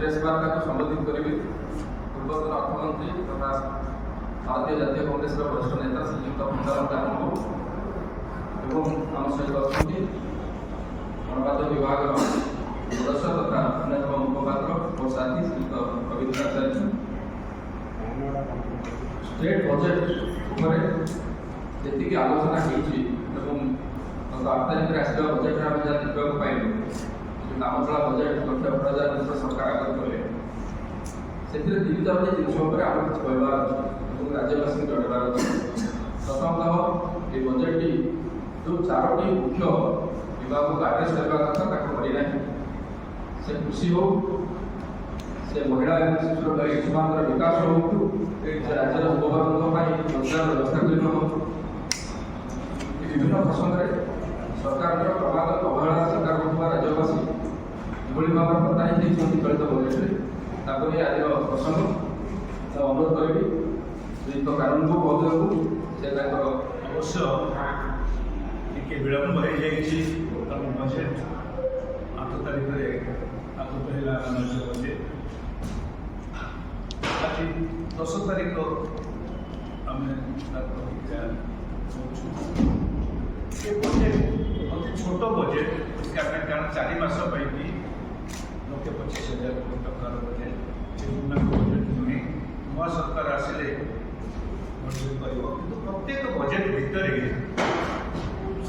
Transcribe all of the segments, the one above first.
Press वार्ता को संबोधित करेंगे पूर्वतन अर्थमंत्री तथा भारतीय जातीय कांग्रेस वरिष्ठ नेता श्रीयुक्त पंचानन दानू एवं आम सहित अच्छा गणमाध्यम विभाग सदस्य तथा अन्यतम मुखपात्र और साथी श्रीयुक्त रवींद्र आचार्य स्टेट बजेट जी आलोचना होती गत 8 तारीख में आसवा बजेट आम जहाँ देखा पाइलु नामचला बजेट 1,18,000 सरकार आगत कले से 3-4 जिन आम किसी कहबार अच्छे राज्यवासी जनइबार अच्छे प्रथमतः ये बजेट जो 4टी मुख्य विभाग को आड्रेस करवा कथा करना से कृषि हो से महिला और शिशुमान विकास हो राज्यर युवकों रोजगार व्यवस्था करना हो विभिन्न प्रसंग में सरकार क्रमागत अवहेला सरकार कर राज्यवासी जो भाव प्रताड़ित होती चलित बजेट्रे आज प्रसंग अनुरोध करी श्रीयुक्त कानून को महोदय से अवश्य टे विलम्ब हो जाइए बजेट 8 तारीख में आगत है बजेट आज 10 तारीख आम ये बजेट अति छोट बजेट कारण 4 मास भी 1,25,000 कोटी टकर बजेट बजेट नुहे नुआ सरकार आसिले बजेट कर प्रत्येक बजेट भितर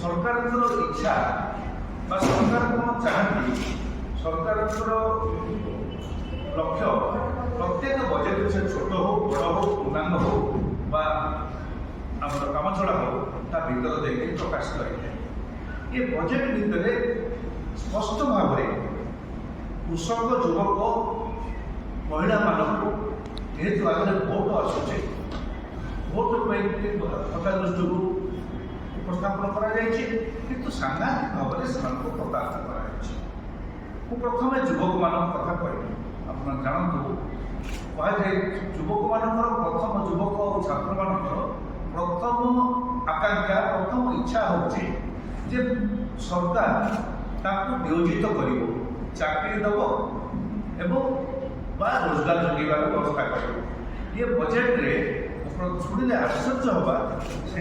सरकार इच्छा सरकार कौन चाहती सरकार लक्ष्य प्रत्येक बजेट से छोट हो बड़ हो पूर्णांग हो आमर कामचला हो ता भीतर देखिए प्रकाश करें ये बजेट भितर स्पष्ट भाव में कृषक युवक महिला मानक जेहेतु आगे भोट आसूचे भोट कथा दृष्टि उपस्थापन किंतु सांघातिक भाव में से प्रताड़ित कर प्रथम युवक मान कथा कह आप जानतु कहुए युवक मान प्रथम युवक और छात्र मान प्रथम आकांक्षा प्रथम इच्छा होची जे सरकार ताकू नियोजित कर चाकरी दब एवं रोजगार जोगार व्यवस्था कर ये बजेट रे शुणिले आश्चर्य हवा से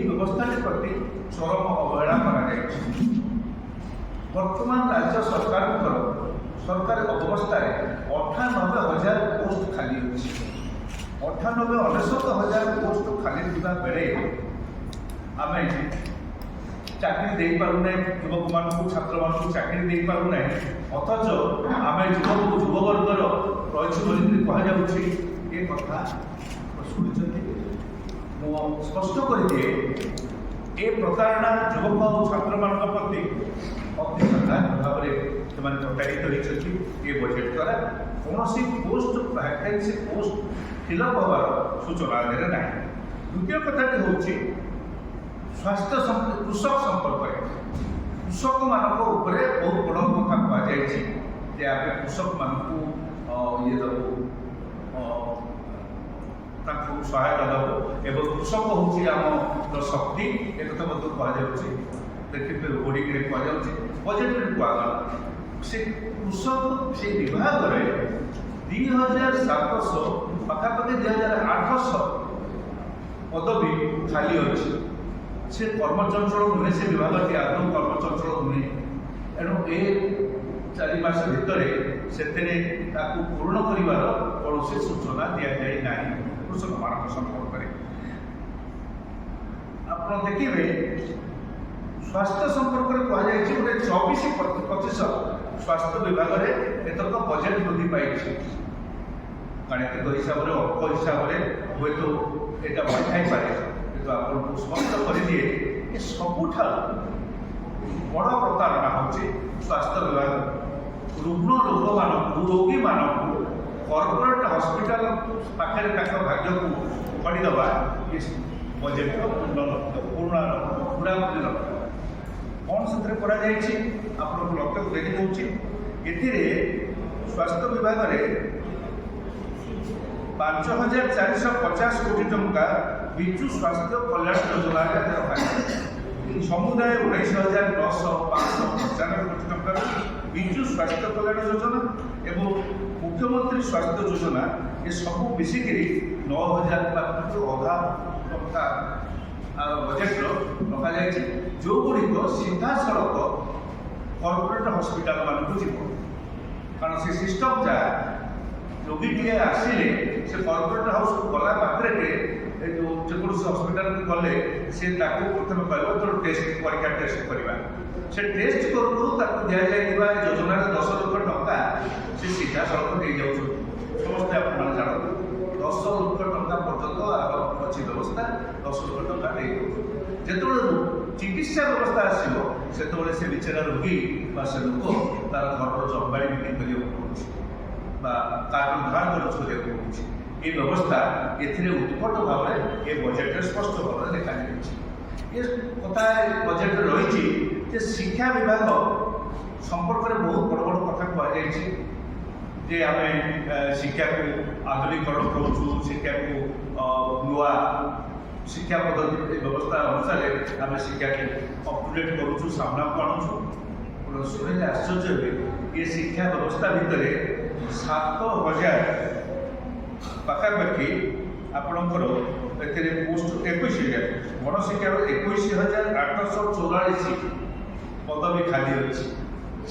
व्यवस्था प्रति चरम अवहेला वर्तमान राज्य सरकार सरकार अवस्था 98,000 पोस्ट खाली अच्छी 98,000 पोस्ट खाली था बेले आम चाकरी दे पारूना युवक मान छात्र मान चाकरी दे पारूना अथच आम युववर्गर रही कहुच्छी ये कथा शुणी स्पष्ट कर दिए ये प्रताड़ना युवक और छात्र मान प्रति अति सांघातिक भाव में से प्रताड़ित होती ये बजेट द्वारा कौन पोस्ट वैकेंसी पोस्ट फिलअप हबार सूचना ना द्वितीय कथाटी हूँ स्वास्थ्य कृषक संपर्क कृषक मान बहुत बड़ कथा कहुई कृषक मान ये दबू सहायता दब एवं कृषक हूँ आम शक्ति एक कहुच्छे देखिए ओडिक कहुच्छे बजेट कहुगला से कृषक से विभाग में 2,700 पाखापाखि 2,800 पदवी खाली अच्छी से कर्मचंचल नुहे से विभाग टी आदौ कर्मचंचल नुहे एणु ए 4 मास भितर से पूर्ण कर कौन सूचना दि जाए ना कृषक मान संपर्क में आप देखिए स्वास्थ्य संपर्क में कहुई गोटे 24% स्वास्थ्य विभाग में एथरक बजेट वृद्धि पाई गाणितिक हिसाब से अल्प हिसाब से हे तो यहाँ बढ़ाई पाए कितु आपको स्पष्ट कर दिए ये सबुठ बड़ प्रताड़ना हूँ स्वास्थ्य विभाग रुग्ण रोग मान रोगी मानक कॉर्पोरेट हॉस्पिटल पाखे भाग्य को पड़ीदवा ये बजेट पूरा पूरापूरी लक्ष्य कौन से आपको लक्ष्य देरी दूसरी ए स्वास्थ्य विभाग में 5,450 कोटी टंका विजु स्वास्थ्य कल्याण योजना समुदाय 19,995 कोटी टंका विजु स्वास्थ्य कल्याण योजना एवं मुख्य मुख्यमंत्री स्वास्थ्य योजना ये सब मिसिकी 9,000 पाखु अधा टंका बजेट रखा जाए जो गुड़िक सीधा सड़क कॉर्पोरेट हॉस्पिटल मानक जीव कारण से सिस्टम जा रोगी टे आसिले से कॉर्पोरेट हाउस को गला पात्रे जो जेकोसी हॉस्पिटल गले से प्रथम कहब तोर टेस्ट परीक्षा टेस्ट करवा से टेस्ट करू दि जाए योजना 10 लाख टंका से सीधा सड़क दे जाऊँ समस्ते आप जानते 10 लाख टंका पर्यटन अच्छी व्यवस्था 10 लाख टंका दे जो चिकित्सा व्यवस्था आसो से बेचारा रोगी से लोक तार घर जमीन बिक्री करना कार्ड धार खर्च करने ये व्यवस्था उत्कट भाव में ये बजेट स्पष्ट भाव में देखा ये कथा बजेट रही शिक्षा विभाग संपर्क में बहुत बड़ बड़ कथा कहुई आम शिक्षा को आधुनिकरण करूँ शिक्षा को नुआ शिक्षा पद्धति व्यवस्था अनुसार आम शिक्षा को अपडेट करूँ सामना को आणुचु शुणे आश्चर्य हुए ये शिक्षा व्यवस्था भितर 7,000 पाखापाखि आपणकर पोस्ट 21,000 गणशिक्षा 21,844 पदवी खाली अच्छी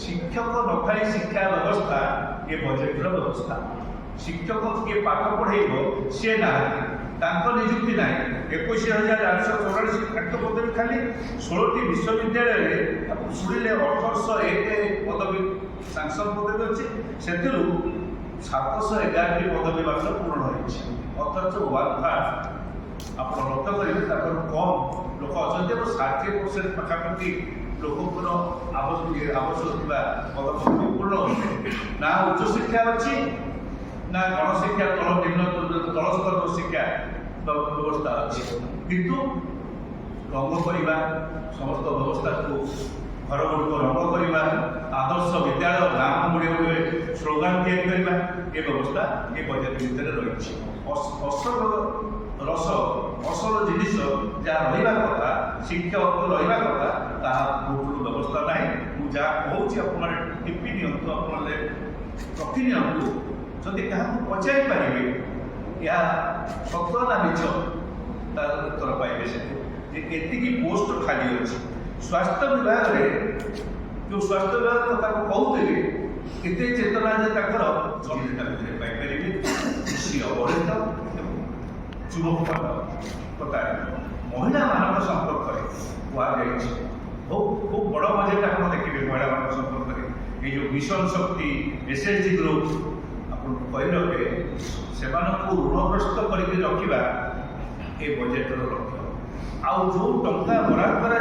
शिक्षक न खाई शिक्षा व्यवस्था ये बजेटर व्यवस्था शिक्षक किए पाठ पढ़ेब सी ना निजुक्ति ना 21,844 पदवी खाली 16टी विश्वविद्यालय आप शुणिले 1801 पदवी सांसन पदवी अच्छी से 711टी पदवी मात्र पूर्ण होती अथच 1/3 आप लक्ष्य करेंगे कम लोक अच्छा 60% पाखापाखि लोक आवश्यक पदवी पूर्ण होते ना उच्च शिक्षा अच्छी ना गणशिक्षा तल निम्न तल स्तर शिक्षा व्यवस्था अच्छी किंतु रंग करवा समस्त व्यवस्था को घर गुड़िक रंग करवा आदर्श विद्यालय नाम गुड़े गुड़े स्लोगान या ये व्यवस्था ये बजेट भितर रही असल रस असल जिनिस जहाँ रहा कथा शिक्षक रहा कथा ताकूल व्यवस्था ना मुझे कहूँ आप टिपि नियंतु रखी नियंतु जदि क्या पचारि पारे या सत ना मिछ तार उत्तर पाइबे से एति पोस्ट खाली अच्छी स्वास्थ्य विभाग में जो स्वास्थ्य विभाग कथा कहते एते चेतना जमीनता भितर पाइपर कृषि अवहेलित युवक कथा महिला मान संपर्क कहुई खूब बड़ बजेट आप देखिए महिला मान संपर्क में ये जो मिशन शक्ति एसएचजी ग्रुप कही रखे से ऋणग्रस्त करके रखा ये बजेटर लक्ष्य आउ जो टंका बराद करा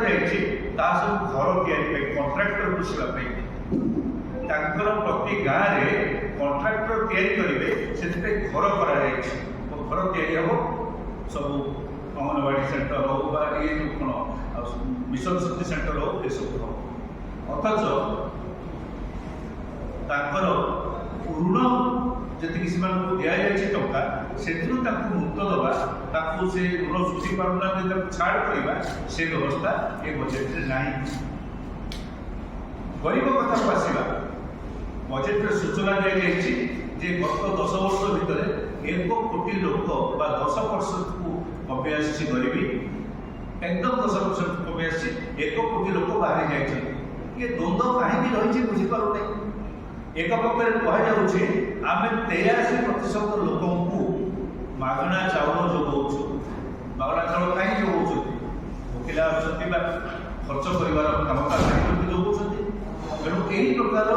सब घर या कंट्राक्टर बुझापी प्रति गाँव में कंट्राक्टर करेंगे से घर घर या सब अंगनवाड़ी सेंटर हो ये जो कौन मिशन शक्ति सेंटर हो ये सब हो अथच ऋण जी दि जाए टंका से मुक्त दवा से ऋण सुझी पारना छाड़ करवा से व्यवस्था ये बजेट ना गरीब कथा को आसवा बजेट सूचना दी गत 10 वर्ष भितर 1 कोटी लोक 10% को कमी आसी गरीबी एकदम 10% कमी आसी 1 कोटी लोक बाहरी जाए ये द्वंद्व कहीं रही बुझीपार एक पक्ष कहुचे आम 83% लोक मागणा चाउल जोगाऊ मागणा चाउल कहीं जोगाऊ भोकिला अच्छा खर्च कर क्षमता जोगाऊ तेणु यही प्रकार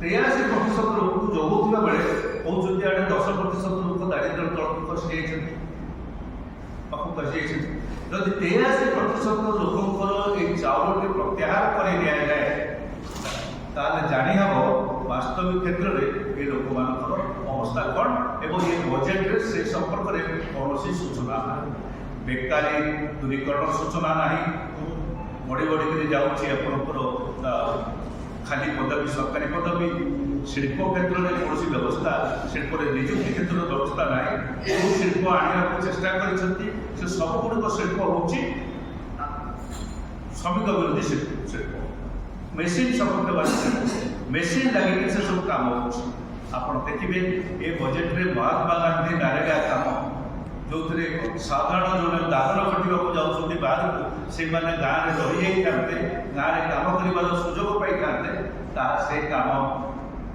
83% लोक जोगाऊ बेले कहते आड़े 10% लोक दारिद्र तलक खसी खसी जदि 83% लोक चाउल प्रत्याहार कर दि जाए ताले जानी हम वास्तविक क्षेत्र में ये लोक मान अवस्था कौन एवं ये बजेट से संपर्क में कौन सूचना ना बेकारी दूरीकरण सूचना ना बढ़ी बढ़ी जाऊँगी खाली पदवी सरकारी पदवी शिल्प क्षेत्र में कौन व्यवस्था शिल्प निजुक्ति क्षेत्र में व्यवस्था ना जो शिल्प आने चेष्टा कर सब गुड़िक शिल्प हूँ श्रमिक विरोधी शिल्प मेसीन सपक्ष मेसीन लगे से सब काम आप देखिए ये बजेट में महात्मा गांधी नारेगा काम जो साधारण जो दादन खटिया जाऊँ बाहर से गाँव में रही जाते गाँव में कम कर सुजोग पाई से काम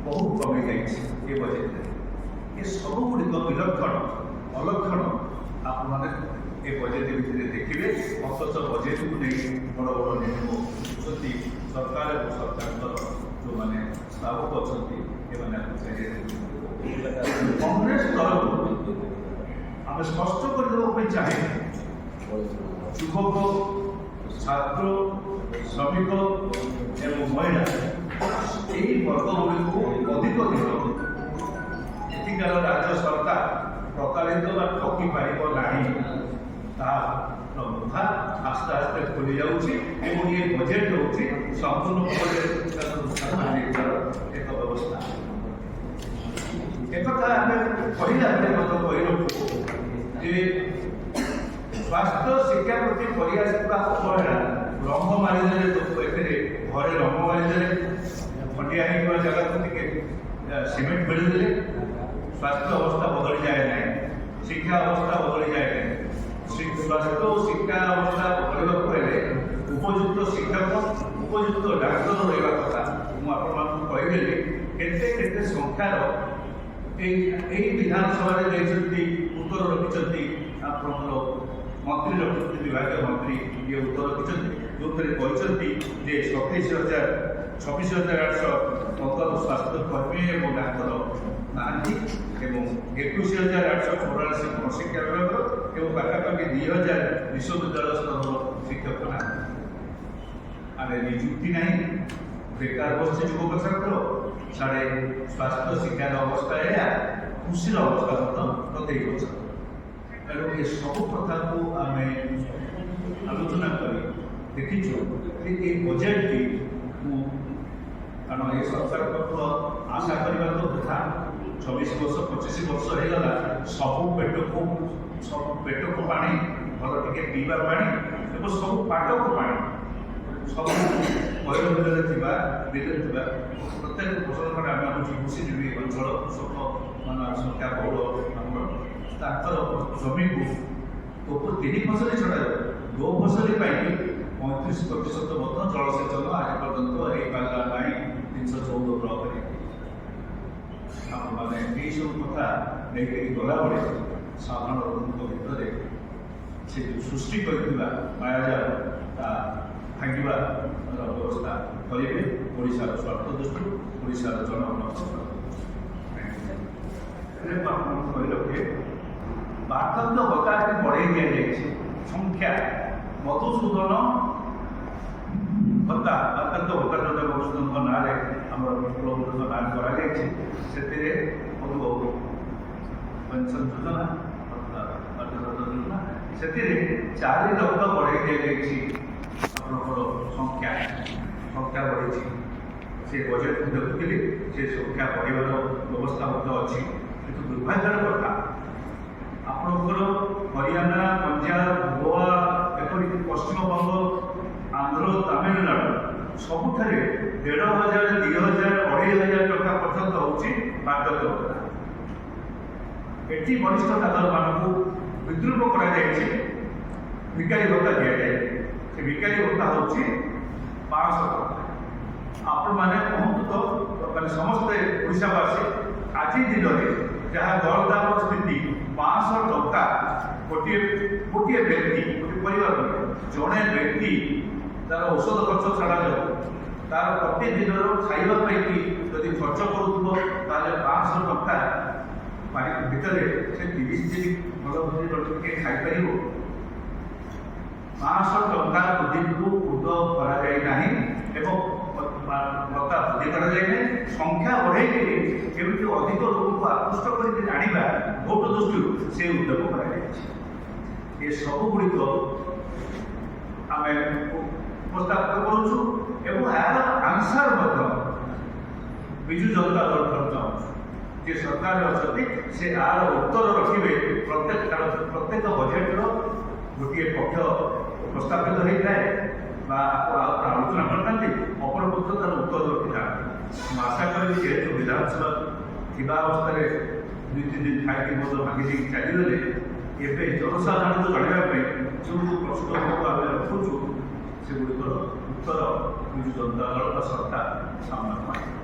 बहुत कमी जाइए ये बजेट ये सब गुड़िक विलक्षण अलक्षण आप ये बजेट भितर देखिए अथच बजेट को नहीं बड़ बड़ निर्णय सरकार और सरकार जो मैंने स्नावक अच्छा कांग्रेस तरफ आम स्पष्ट करने चाहे युवक छात्र श्रमिक एवं महिला यही वर्ग गुड़ अधिक दिन एथिकार राज्य सरकार प्रताड़ित बा ठकी पार ना आस्ते आस्ते खोली जाऊँगी ये बजेट हूँ संपूर्ण एक व्यवस्था एक स्वास्थ्य शिक्षा प्रति अवहेला रंग मारिदे घरे रंग मारिदे खंडिया जगह को सीमेंट मिलदे स्वास्थ्य अवस्था बदली जाए ना शिक्षा अवस्था बदली जाए ना स्वास्थ्य और शिक्षा अवस्था बदलवाक उपयुक्त शिक्षक उपयुक्त डाक्तर रहा कथा मुझे कहीदेली केते संख्यार विधानसभा उत्तर रखिंट आप मंत्री रखिंट विभाग मंत्री ये उत्तर रखिंट जो कहते 26,815 स्वास्थ्य कर्मी और डाक्तर ना 21,884 शिक्षा विभाग और पाखापाखि 2,000 विश्वविद्यालय स्तर शिक्षक ना आगे निजुक्ति ना बेकार बस युवक छात्र साढ़े स्वास्थ्य शिक्षार अवस्था है कृषि अवस्था प्रत्येक बच्चा तेणु ये सब कथा को आम आलोचना कर देखीचु ये बजेट की कारण ये सरकार पक्ष आशा करवा तो कथा 26 वर्ष 25 वर्ष होगा सब पेट को पानी भल टे पीवा पानी और सब पाट को पानी सब मयूर बिल प्रत्येक फसल खंड आम कृषिजीवी अंचल कृषक मान संख्या बहुल जमी को 3 फसल छड़ा 2 फसल 35% जलसेचन आज पर्यटन हो पारा ना 314 ब्लक मैंने सब कथा नहीं गला बेले साधारण लोक भितर से सृष्टि कर मायाजाल भांगा व्यवस्था करेंगे ओडार स्वार्थ दृष्टि ओडार जनगण कही रखे बार्धक्य भत्ता बढ़े दि जाए संख्या मधुसूदन भत्ता बार्धक्य भत्ता जो मधुसूदन ना आम विप्लव ना कर पेंशन योजना से 4 लक्ष बढ़े दि संख्या बढ़ी से बजेट देखुली से संख्या बढ़ार व्यवस्था अच्छी कि दुर्भाग्यर कथा आपणकर हरियाणा पंजाब गोवा एपरिक पश्चिमबंग आंध्र तमिलनाडु सबुठारे 1,500 2,000 2,500 टका पर्यंत होची बार्धक्य भत्ता एटी वरिष्ठ नागरिक मानक विद्रूप कर भिकारी भत्ता दि जाए से भिकारी भत्ता हूँ 500 टका आपण मैंने कहतु तो मैंने समस्ते ओडावासी आज दिन में जहाँ दरदाम स्थिति 500 टका गोटे गोटे व्यक्ति गोटे परिवार जड़े व्यक्ति तार औषध खर्च छड़ा जाओ तार प्रतिदिन खावाई जदि खर्च करूँ 500 टका भितर से 30 दिन भल भोजन खाईपर 500 टका दिन को वृद्ध करा भत्ता वृद्धि कर संख्या बढ़े केमी अधिक लोक को आकृष्ट कर जाना भोट दृष्टि से उद्योग कर सब गुड़िक आम उपस्थापन करुँ यार आंसर विजु जनता दल चाहूँ जे सरकार अच्छा से यार उत्तर रखिए प्रत्येक बजेट्र गोटे पक्ष प्रस्तावित होता है आलोचना करता अपर पक्ष तार उत्तर रखी था ମୁଁ ଆଶା କରିବି ଯେହେତୁ ବିଧାନସଭା ଥିବା ଅବସ୍ଥାରେ 2-3 ଦିନ ଖାଇକି ମଧ୍ୟ ଭାଙ୍ଗି ଦେଇକି ଚାଲିଗଲେ, ଏବେ ଜନସାଧାରଣଙ୍କୁ ଜଣାଇବା ପାଇଁ ଯେଉଁ ପ୍ରଶ୍ନଗୁଡ଼ିକୁ ଆମେ ରଖୁଛୁ ସେଗୁଡ଼ିକର ଉତ୍ତର ଜନତା ଦଳ ବା ସରକାର ସାମ୍ନାକୁ ଆଣିବ।